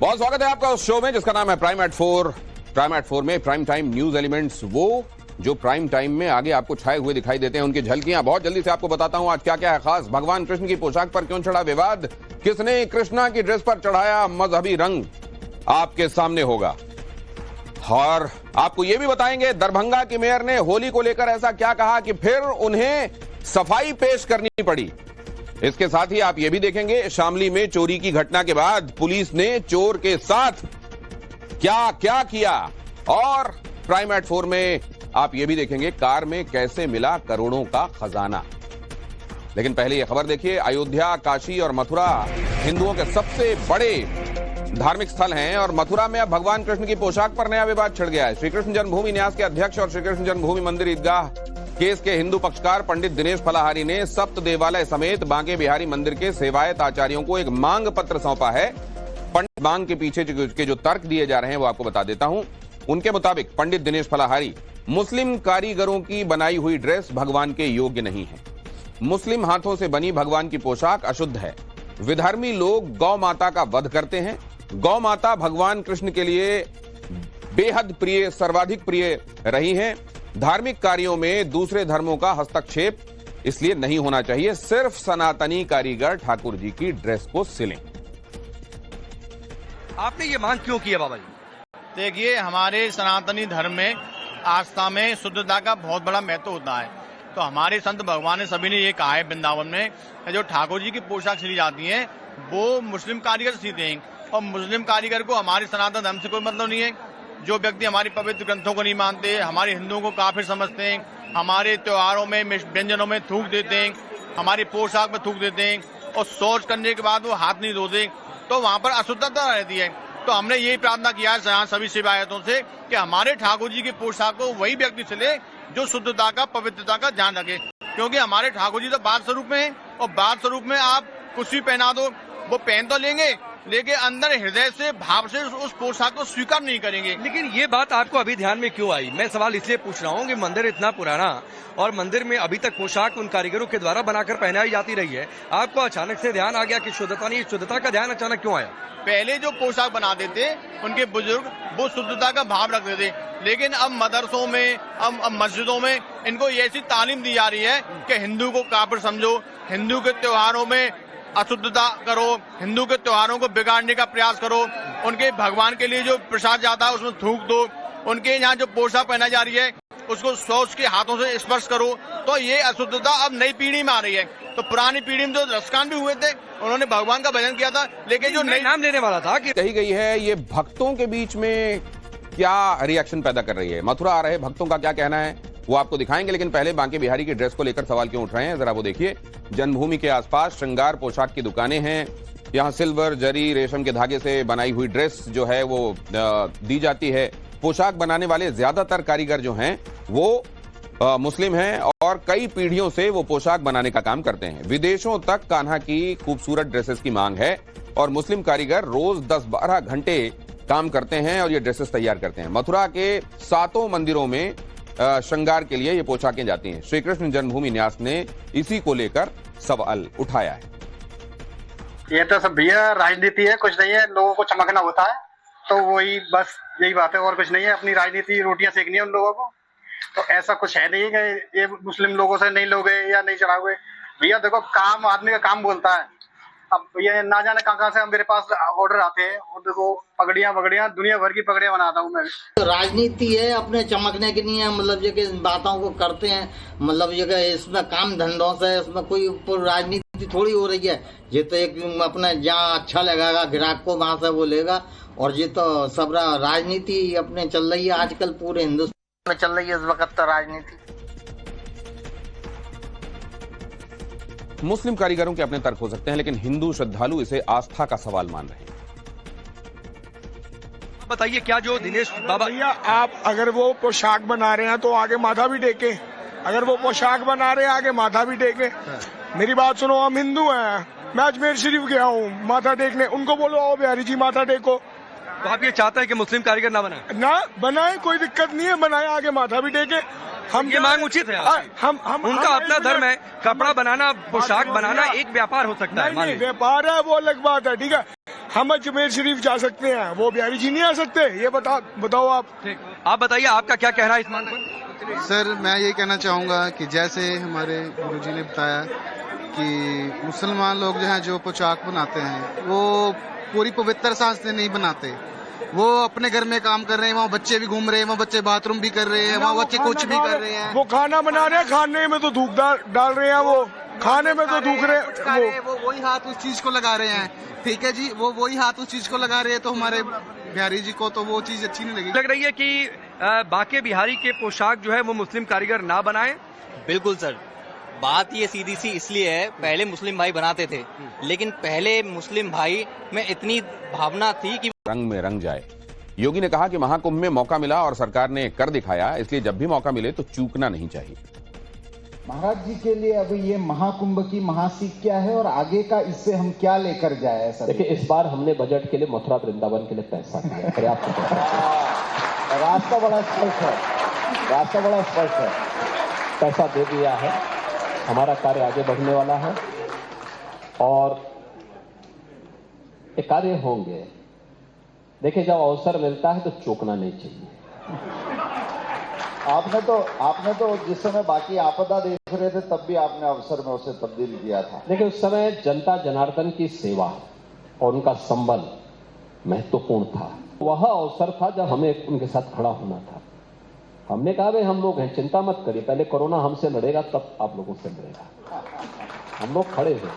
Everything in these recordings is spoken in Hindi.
बहुत स्वागत है आपका उस शो में जिसका नाम है प्राइम एट 4। प्राइम एट 4 में प्राइम टाइम न्यूज एलिमेंट्स, वो जो प्राइम टाइम में आगे आपको छाए हुए दिखाई देते हैं, उनकी झलकियां बहुत जल्दी से आपको बताता हूं आज क्या क्या है खास। भगवान कृष्ण की पोशाक पर क्यों चढ़ा विवाद, किसने कृष्णा की ड्रेस पर चढ़ाया मजहबी रंग, आपके सामने होगा। और आपको यह भी बताएंगे दरभंगा की मेयर ने होली को लेकर ऐसा क्या कहा कि फिर उन्हें सफाई पेश करनी पड़ी। इसके साथ ही आप यह भी देखेंगे शामली में चोरी की घटना के बाद पुलिस ने चोर के साथ क्या क्या किया। और प्राइम एट 4 में आप यह भी देखेंगे कार में कैसे मिला करोड़ों का खजाना। लेकिन पहले यह खबर देखिए, अयोध्या, काशी और मथुरा हिंदुओं के सबसे बड़े धार्मिक स्थल हैं और मथुरा में अब भगवान कृष्ण की पोशाक पर नया विवाद छिड़ गया है। श्री कृष्ण जन्मभूमि न्यास के अध्यक्ष और श्री कृष्ण जन्मभूमि मंदिर ईदगाह केस के हिंदू पक्षकार पंडित दिनेश फलाहारी ने सप्त देवालय समेत बांके बिहारी मंदिर के सेवायत आचार्यों को एक मांग पत्र सौंपा है। पंडित मांग के पीछे के जो तर्क दिए जा रहे हैं वो आपको बता देता हूं। उनके मुताबिक पंडित दिनेश फलाहारी, मुस्लिम कारीगरों की बनाई हुई ड्रेस भगवान के योग्य नहीं है। मुस्लिम हाथों से बनी भगवान की पोशाक अशुद्ध है। विधर्मी लोग गौ माता का वध करते हैं। गौ माता भगवान कृष्ण के लिए बेहद प्रिय, सर्वाधिक प्रिय रही हैं। धार्मिक कार्यों में दूसरे धर्मों का हस्तक्षेप इसलिए नहीं होना चाहिए। सिर्फ सनातनी कारीगर ठाकुर जी की ड्रेस को सिलें। आपने ये मांग क्यों की है बाबा जी? देखिए, हमारे सनातनी धर्म में आस्था में शुद्धता का बहुत बड़ा महत्व होता है। तो हमारे संत भगवान ने सभी ने ये कहा है वृंदावन में, जो ठाकुर जी की पोशाक सिली जाती है वो मुस्लिम कारीगर सीते हैं और मुस्लिम कारीगर को हमारे सनातन धर्म से कोई मतलब नहीं है। जो व्यक्ति हमारी पवित्र ग्रंथों को नहीं मानते, हमारे हिंदुओं को काफिर समझते हैं, हमारे त्योहारों में व्यंजनों में थूक देते हैं, हमारी पोशाक में थूक देते हैं और शौच करने के बाद वो हाथ नहीं धोते, तो वहाँ पर अशुद्धता रहती है। तो हमने यही प्रार्थना किया है सभी सेवायतों से कि हमारे ठाकुर जी की पोशाक को वही व्यक्ति सिले जो शुद्धता का, पवित्रता का ध्यान रखे, क्योंकि हमारे ठाकुर जी तो बाल स्वरूप में है और बाल स्वरूप में आप कुछ भी पहना दो वो पहन तो लेंगे, लेकिन अंदर हृदय से, भाव से उस पोशाक को स्वीकार नहीं करेंगे। लेकिन ये बात आपको अभी ध्यान में क्यों आई? मैं सवाल इसलिए पूछ रहा हूँ कि मंदिर इतना पुराना और मंदिर में अभी तक पोशाक उन कारीगरों के द्वारा बनाकर पहनाई जाती रही है, आपको अचानक से ध्यान आ गया कि शुद्धता नहीं, शुद्धता का ध्यान अचानक क्यों आया? पहले जो पोशाक बनाते थे उनके बुजुर्ग वो शुद्धता का भाव रखते थे, लेकिन अब मदरसों में, अब मस्जिदों में इनको ऐसी तालीम दी जा रही है कि हिंदू को काफिर समझो, हिंदू के त्योहारों में अशुद्धता करो, हिंदू के त्योहारों को बिगाड़ने का प्रयास करो, उनके भगवान के लिए जो प्रसाद जाता है उसमें थूक दो, उनके यहाँ जो पोशाक पहनाई जा रही है उसको शौच के हाथों से स्पर्श करो। तो ये अशुद्धता अब नई पीढ़ी में आ रही है। तो पुरानी पीढ़ी में जो रसकान भी हुए थे उन्होंने भगवान का भजन किया था, लेकिन जो नई नाम लेने वाला था कि कही गई है, ये भक्तों के बीच में क्या रिएक्शन पैदा कर रही है। मथुरा आ रहे भक्तों का क्या कहना है वो आपको दिखाएंगे, लेकिन पहले बांके बिहारी की ड्रेस को लेकर सवाल क्यों उठ रहे हैं जरा वो देखिए। जन्मभूमि के आसपास श्रृंगार पोशाक की दुकानें हैं। यहाँ सिल्वर, जरी, रेशम के धागे से बनाई हुई ड्रेस जो है वो दी जाती है। पोशाक बनाने वाले ज्यादातर कारीगर जो हैं वो मुस्लिम हैं और कई पीढ़ियों से वो पोशाक बनाने का काम करते हैं। विदेशों तक कान्हा की खूबसूरत ड्रेसेस की मांग है और मुस्लिम कारीगर रोज 10-12 घंटे काम करते हैं और ये ड्रेसेस तैयार करते हैं। मथुरा के 7 मंदिरों में श्रृंगार के लिए ये पोशाकें जाती हैं। श्री कृष्ण जन्मभूमि न्यास ने इसी को लेकर सवाल उठाया है। ये तो सब भैया राजनीति है, कुछ नहीं है। लोगों को चमकना होता है तो वही बस यही बात है और कुछ नहीं है। अपनी राजनीति, रोटियां सेकनी है उन लोगों को। तो ऐसा कुछ है नहीं कि ये मुस्लिम लोगों से नहीं लोगे या नहीं चढ़ाओगे। भैया देखो, काम आदमी का काम बोलता है। अब ये ना जाने कहाँ से मेरे पास ऑर्डर आते हैं और देखो पगड़ियाँ दुनिया भर की पगड़ियाँ बनाता हूँ मैं। तो राजनीति है, अपने चमकने की नहीं है। मतलब ये कि बातों को करते हैं, मतलब ये कि इसमें काम धंधों से इसमें कोई राजनीति थोड़ी हो रही है। ये तो एक अपने जहाँ अच्छा लगेगा ग्राहक को वहां से वो लेगा। और ये तो सब राजनीति अपने चल रही है आजकल, पूरे हिंदुस्तान में चल रही है इस वक्त तो राजनीति। मुस्लिम कारीगरों के अपने तर्क हो सकते हैं, लेकिन हिंदू श्रद्धालु इसे आस्था का सवाल मान रहे हैं। बताइए क्या जो दिनेश बाबा, भैया आप अगर वो पोशाक बना रहे हैं तो आगे माथा भी टेके। अगर वो पोशाक बना रहे हैं आगे माथा भी टेके। मेरी बात सुनो, हम हिंदू हैं। मैं अजमेर शरीफ गया हूँ माथा टेकने, उनको बोलो आओ बिहारी जी माथा टेको। तो आप ये चाहते हैं कि मुस्लिम कारीगर ना बनाए, कोई दिक्कत नहीं है, बनाए आगे माथा भी टेके। हम ये मांग उचित है। हम उनका अपना धर्म है, कपड़ा बनाना, पोशाक बनाना एक व्यापार हो सकता है। नहीं, व्यापार है वो अलग बात है, ठीक है। हम अजमेर शरीफ जा सकते हैं, वो बिहारी जी नहीं आ सकते? ये बताओ आप। आप बताइए आपका क्या कहना है इस मामले पर? सर मैं ये कहना चाहूँगा कि जैसे हमारे गुरुजी ने बताया कि मुसलमान लोग जो हैं जो पोशाक बनाते हैं वो पूरी पवित्र सांस से नहीं बनाते। वो अपने घर में काम कर रहे हैं, वहाँ बच्चे भी घूम रहे हैं, वहाँ बच्चे बाथरूम भी कर रहे हैं, वहाँ बच्चे कुछ भी कर रहे हैं। वो खाना बना रहे हैं, खाने में तो धूप डाल रहे हैं, वो खाने में तो धूप रहे वो वही हाथ उस चीज को लगा रहे हैं। ठीक है जी, वो वही हाथ उस चीज को लगा रहे हैं, तो हमारे बिहारी जी को तो वो चीज अच्छी नहीं लगी। लग रही है कि बाकी बिहारी के पोशाक जो है वो मुस्लिम कारीगर ना बनाए। बिल्कुल सर, बात ये सीधी सी इसलिए है, पहले मुस्लिम भाई बनाते थे, लेकिन पहले मुस्लिम भाई में इतनी भावना थी कि रंग में रंग जाए। योगी ने कहा कि महाकुंभ में मौका मिला और सरकार ने कर दिखाया, इसलिए जब भी मौका मिले तो चूकना नहीं चाहिए। महाराज जी के लिए अभी ये महाकुंभ की महासीख क्या है और आगे का इससे हम क्या लेकर जाए? सर देखिए, इस बार हमने बजट के लिए मथुरा वृंदावन के लिए पैसा दिया, पर्याप्त पैसा। रास्ता बड़ा स्पष्ट है, रास्ता बड़ा स्पष्ट है, पैसा दे दिया है, हमारा कार्य आगे बढ़ने वाला है और ये कार्य होंगे। देखिए, जब अवसर मिलता है तो चूकना नहीं चाहिए। आपने तो जिस समय बाकी आपदा देख रहे थे तब भी आपने अवसर में उसे तब्दील किया था। देखिए, उस समय जनता जनार्दन की सेवा और उनका संबल महत्वपूर्ण था। वह अवसर था जब हमें उनके साथ खड़ा होना था। हमने कहा भाई हम लोग हैं, चिंता मत करिए, पहले कोरोना हमसे लड़ेगा तब आप लोगों से लड़ेगा। हम लोग खड़े हैं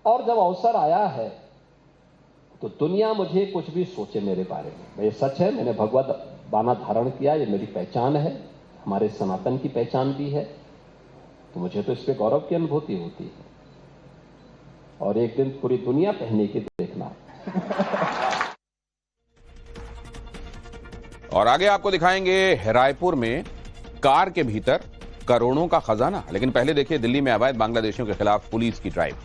और जब अवसर आया है तो दुनिया मुझे कुछ भी सोचे मेरे बारे में, ये सच है, मैंने भगवत बाना धारण किया, ये मेरी पहचान है, हमारे सनातन की पहचान भी है, तो मुझे तो इस पे गौरव की अनुभूति होती है और एक दिन पूरी दुनिया पहने की देखना। और आगे आपको दिखाएंगे रायपुर में कार के भीतर करोड़ों का खजाना। लेकिन पहले देखिए दिल्ली में अवैध बांग्लादेशियों के खिलाफ पुलिस की ड्राइव।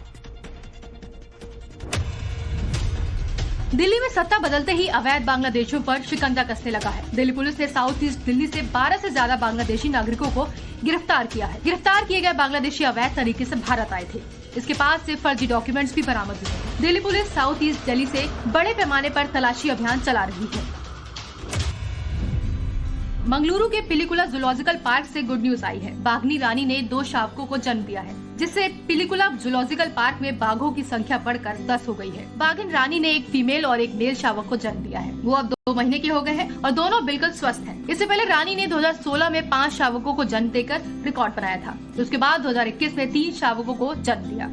दिल्ली में सत्ता बदलते ही अवैध बांग्लादेशियों पर शिकंजा कसने लगा है। दिल्ली पुलिस ने साउथ ईस्ट दिल्ली से 12 से ज्यादा बांग्लादेशी नागरिकों को गिरफ्तार किया है। गिरफ्तार किए गए बांग्लादेशी अवैध तरीके से भारत आए थे। इसके पास से फर्जी डॉक्यूमेंट्स भी बरामद हुए। Delhi police south east Delhi से बड़े पैमाने पर तलाशी अभियान चला रही है। मंगलुरु के पिलिकुला जूलॉजिकल पार्क से गुड न्यूज आई है। बाघनी रानी ने 2 शावकों को जन्म दिया है, जिससे पिलिकुला जूलॉजिकल पार्क में बाघों की संख्या बढ़कर 10 हो गई है। बाघन रानी ने एक फीमेल और एक मेल शावक को जन्म दिया है। वो अब 2 महीने के हो गए हैं और दोनों बिल्कुल स्वस्थ हैं। इससे पहले रानी ने 2016 में 5 शावकों को जन्म देकर रिकॉर्ड बनाया था। उसके बाद 2021 में 3 शावकों को जन्म दिया।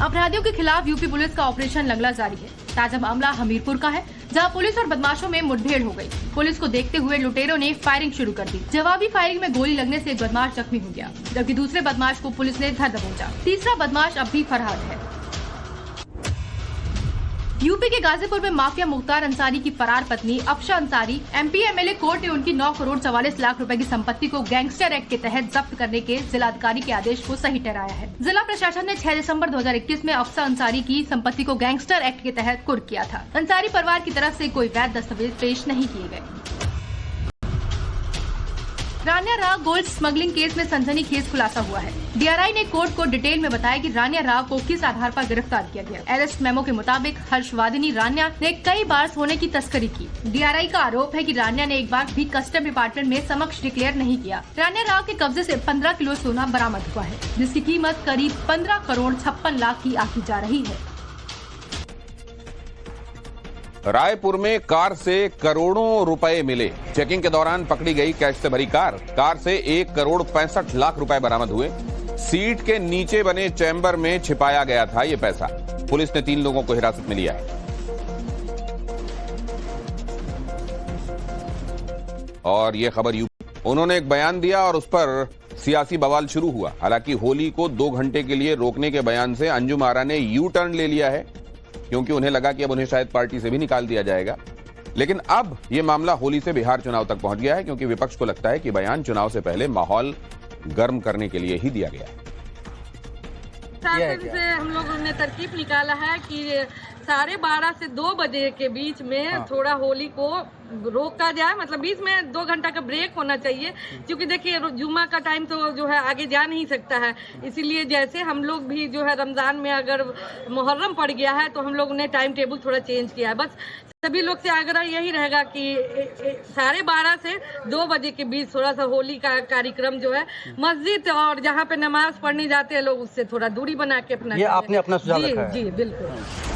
अपराधियों के खिलाफ यूपी पुलिस का ऑपरेशन लंगड़ा जारी है। ताजा मामला हमीरपुर का है, जहां पुलिस और बदमाशों में मुठभेड़ हो गई। पुलिस को देखते हुए लुटेरों ने फायरिंग शुरू कर दी। जवाबी फायरिंग में गोली लगने से एक बदमाश जख्मी हो गया, जबकि दूसरे बदमाश को पुलिस ने धर दबोचा। तीसरा बदमाश अब भी फरार है। यूपी के गाजीपुर में माफिया मुख्तार अंसारी की फरार पत्नी Afsha Ansari MP MLA court ने उनकी 9 करोड़ 44 लाख रुपए की संपत्ति को गैंगस्टर एक्ट के तहत जब्त करने के जिलाधिकारी के आदेश को सही ठहराया है। जिला प्रशासन ने 6 दिसंबर 2021 में अफशा अंसारी की संपत्ति को गैंगस्टर एक्ट के तहत कुर्क किया था। अंसारी परिवार की तरफ से कोई वैध दस्तावेज पेश नहीं किए गए। रानिया राव गोल्ड स्मगलिंग केस में सनसनीखेज खुलासा हुआ है। डीआरआई ने कोर्ट को डिटेल में बताया कि रानिया राव को किस आधार पर गिरफ्तार किया गया। अरेस्ट मेमो के मुताबिक हर्षवादिनी रानिया ने कई बार सोने की तस्करी की। डीआरआई का आरोप है कि रानिया ने एक बार भी कस्टम डिपार्टमेंट में समक्ष डिक्लेयर नहीं किया। रानिया राव के कब्जे से 15 किलो सोना बरामद हुआ है, जिसकी कीमत करीब 15 करोड़ 56 लाख की आंकी जा रही है। रायपुर में कार से करोड़ों रुपए मिले। चेकिंग के दौरान पकड़ी गई कैश से भरी कार से 1 करोड़ 65 लाख रुपए बरामद हुए। सीट के नीचे बने चैम्बर में छिपाया गया था ये पैसा। पुलिस ने 3 लोगों को हिरासत में लिया है। और ये खबर उन्होंने एक बयान दिया और उस पर सियासी बवाल शुरू हुआ। हालांकि होली को 2 घंटे के लिए रोकने के बयान से अंजुम आरा ने यू टर्न ले लिया है, क्योंकि उन्हें लगा कि अब उन्हें शायद पार्टी से भी निकाल दिया जाएगा। लेकिन अब यह मामला होली से बिहार चुनाव तक पहुंच गया है, क्योंकि विपक्ष को लगता है कि बयान चुनाव से पहले माहौल गर्म करने के लिए ही दिया गया है। से हम लोगों ने तरकीब निकाला है कि 12:30 से 2 बजे के बीच में थोड़ा होली को रोका जाए, मतलब बीच में 2 घंटा का ब्रेक होना चाहिए, क्योंकि देखिए जुम्मा का टाइम तो जो है आगे जा नहीं सकता है। इसीलिए जैसे हम लोग भी जो है रमजान में अगर मुहर्रम पड़ गया है तो हम लोग ने टाइम टेबल थोड़ा चेंज किया है। बस सभी लोग से आग्रह यही रहेगा कि 12:30 से 2 बजे के बीच थोड़ा सा होली का कार्यक्रम जो है मस्जिद और जहाँ पे नमाज पढ़ने जाते हैं लोग उससे थोड़ा दूरी बना के अपना, ये आपने अपना सुझाव रखा है। जी बिल्कुल।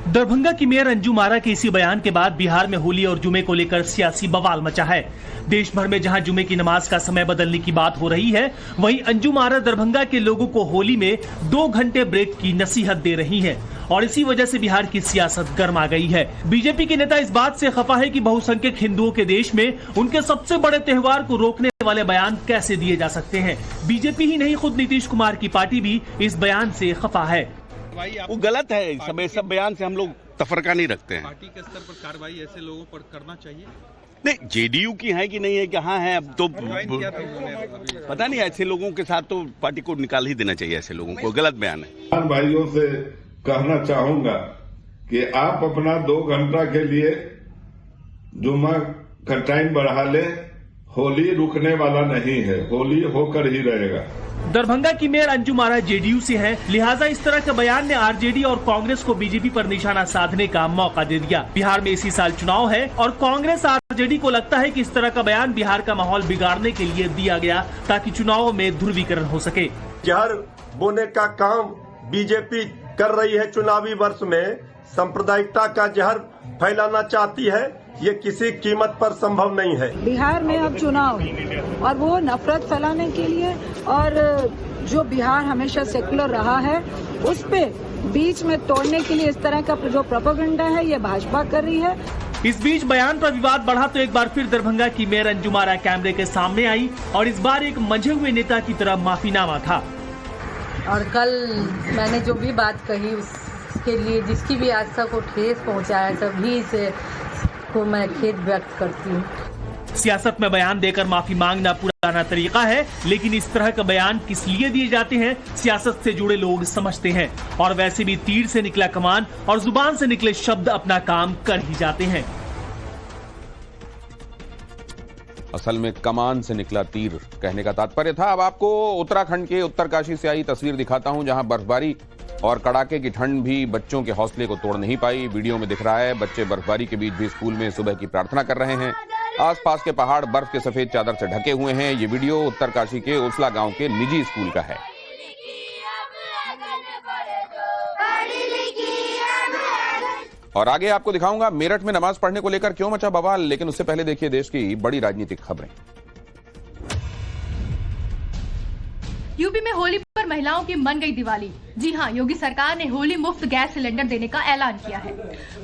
दरभंगा की मेयर अंजुम आरा के इसी बयान के बाद बिहार में होली और जुमे को लेकर सियासी बवाल मचा है। देश भर में जहां जुमे की नमाज का समय बदलने की बात हो रही है, वहीं अंजुम आरा दरभंगा के लोगों को होली में 2 घंटे ब्रेक की नसीहत दे रही हैं और इसी वजह से बिहार की सियासत गर्मा गई है। बीजेपी के नेता इस बात से खफा है कि बहुसंख्यक हिंदुओं के देश में उनके सबसे बड़े त्योहार को रोकने वाले बयान कैसे दिए जा सकते हैं। बीजेपी ही नहीं, खुद नीतीश कुमार की पार्टी भी इस बयान से खफा है। वो गलत है, सब बयान से हम लोग तफरका नहीं रखते हैं। पार्टी के स्तर पर कार्रवाई ऐसे लोगों पर करना चाहिए। नहीं, जेडीयू की है कि नहीं है कि हाँ है, अब तो पता नहीं। ऐसे लोगों के साथ तो पार्टी को निकाल ही देना चाहिए, ऐसे लोगों को। गलत बयान है। भाइयों से कहना चाहूंगा कि आप अपना 2 घंटा के लिए जुम्मा का टाइम बढ़ा ले। होली रुकने वाला नहीं है, होली होकर ही रहेगा। दरभंगा की मेयर अंजुम आरा जेडीयू से हैं, लिहाजा इस तरह के बयान ने आरजेडी और कांग्रेस को बीजेपी पर निशाना साधने का मौका दे दिया। बिहार में इसी साल चुनाव है और कांग्रेस आरजेडी को लगता है कि इस तरह का बयान बिहार का माहौल बिगाड़ने के लिए दिया गया ताकि चुनावों में ध्रुवीकरण हो सके। जहर बोने का काम बीजेपी कर रही है। चुनावी वर्ष में सांप्रदायिकता का जहर फैलाना चाहती है, ये किसी कीमत पर संभव नहीं है। बिहार में अब चुनाव और वो नफरत फैलाने के लिए, और जो बिहार हमेशा सेकुलर रहा है उस पे बीच में तोड़ने के लिए इस तरह का जो प्रोपेगेंडा है ये भाजपा कर रही है। इस बीच बयान पर विवाद बढ़ा तो एक बार फिर दरभंगा की मेयर अंजुम आरा कैमरे के सामने आई और इस बार एक मंझे हुए नेता की तरह माफीनामा था। और कल मैंने जो भी बात कही उसके लिए जिसकी भी आस्था को ठेस पहुंचाया, सभी से को मैं खेद व्यक्त करती हूँ। सियासत में बयान देकर माफी मांगना पुराना तरीका है, लेकिन इस तरह का बयान किस लिए दिए जाते हैं सियासत से जुड़े लोग समझते हैं। और वैसे भी तीर से निकला कमान और जुबान से निकले शब्द अपना काम कर ही जाते हैं। असल में कमान से निकला तीर कहने का तात्पर्य था। अब आपको उत्तराखंड के उत्तरकाशी से आई तस्वीर दिखाता हूं, जहां बर्फबारी और कड़ाके की ठंड भी बच्चों के हौसले को तोड़ नहीं पाई। वीडियो में दिख रहा है बच्चे बर्फबारी के बीच भी स्कूल में सुबह की प्रार्थना कर रहे हैं। आसपास के पहाड़ बर्फ के सफेद चादर से ढके हुए हैं। ये वीडियो उत्तरकाशी के उसला गांव के निजी स्कूल का है। और आगे आपको दिखाऊंगा मेरठ में नमाज पढ़ने को लेकर क्यों मचा बवाल, लेकिन उससे पहले देखिए देश की बड़ी राजनीतिक खबरें। यूपी में होली पर महिलाओं की मन गई दिवाली। जी हां, योगी सरकार ने होली मुफ्त गैस सिलेंडर देने का ऐलान किया है।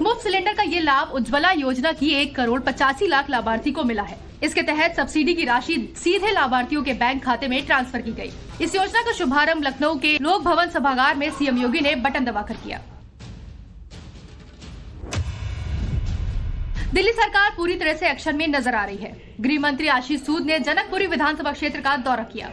मुफ्त सिलेंडर का ये लाभ उज्ज्वला योजना की 1,85,00,000 लाभार्थी को मिला है। इसके तहत सब्सिडी की राशि सीधे लाभार्थियों के बैंक खाते में ट्रांसफर की गई। इस योजना का शुभारंभ लखनऊ के लोक भवन सभागार में सीएम योगी ने बटन दबाकर किया। दिल्ली सरकार पूरी तरह से एक्शन में नजर आ रही है। गृह मंत्री आशीष सूद ने जनकपुरी विधानसभा क्षेत्र का दौरा किया।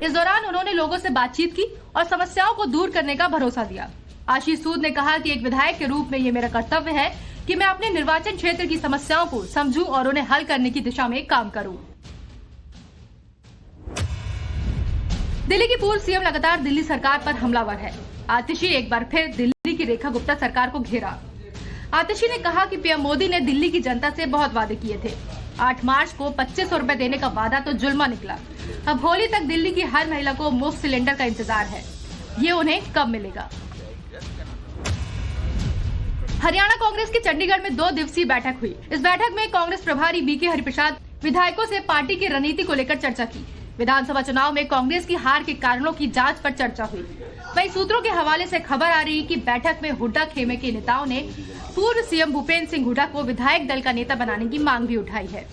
इस दौरान उन्होंने लोगों से बातचीत की और समस्याओं को दूर करने का भरोसा दिया। आशीष सूद ने कहा कि एक विधायक के रूप में ये मेरा कर्तव्य है कि मैं अपने निर्वाचन क्षेत्र की समस्याओं को समझूं और उन्हें हल करने की दिशा में काम करूं। दिल्ली की पूर्व सीएम लगातार दिल्ली सरकार पर हमलावर है। आतिशी एक बार फिर दिल्ली की रेखा गुप्ता सरकार को घेरा। आतिशी ने कहा कि पीएम मोदी ने दिल्ली की जनता से बहुत वादे किए थे। 8 मार्च को 2500 रुपए देने का वादा तो जुल्मा निकला। अब होली तक दिल्ली की हर महिला को मुफ्त सिलेंडर का इंतजार है। ये उन्हें कब मिलेगा? हरियाणा कांग्रेस की चंडीगढ़ में 2 दिवसीय बैठक हुई। इस बैठक में कांग्रेस प्रभारी बीके हरिप्रसाद विधायकों से पार्टी की रणनीति को लेकर चर्चा की। विधानसभा चुनाव में कांग्रेस की हार के कारणों की जांच पर चर्चा हुई। वहीं सूत्रों के हवाले से खबर आ रही कि बैठक में हुड्डा खेमे के नेताओं ने पूर्व सीएम भूपेंद्र सिंह हुड्डा को विधायक दल का नेता बनाने की मांग भी उठाई है।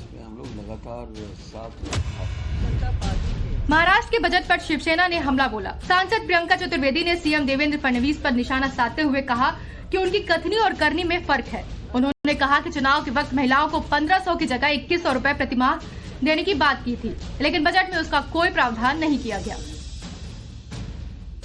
महाराष्ट्र के बजट पर शिवसेना ने हमला बोला। सांसद प्रियंका चतुर्वेदी ने सीएम देवेंद्र फडणवीस पर निशाना साधते हुए कहा कि उनकी कथनी और करनी में फर्क है। उन्होंने कहा कि चुनाव के वक्त महिलाओं को 1500 की जगह 2100 रुपए प्रतिमाह देने की बात की थी, लेकिन बजट में उसका कोई प्रावधान नहीं किया गया।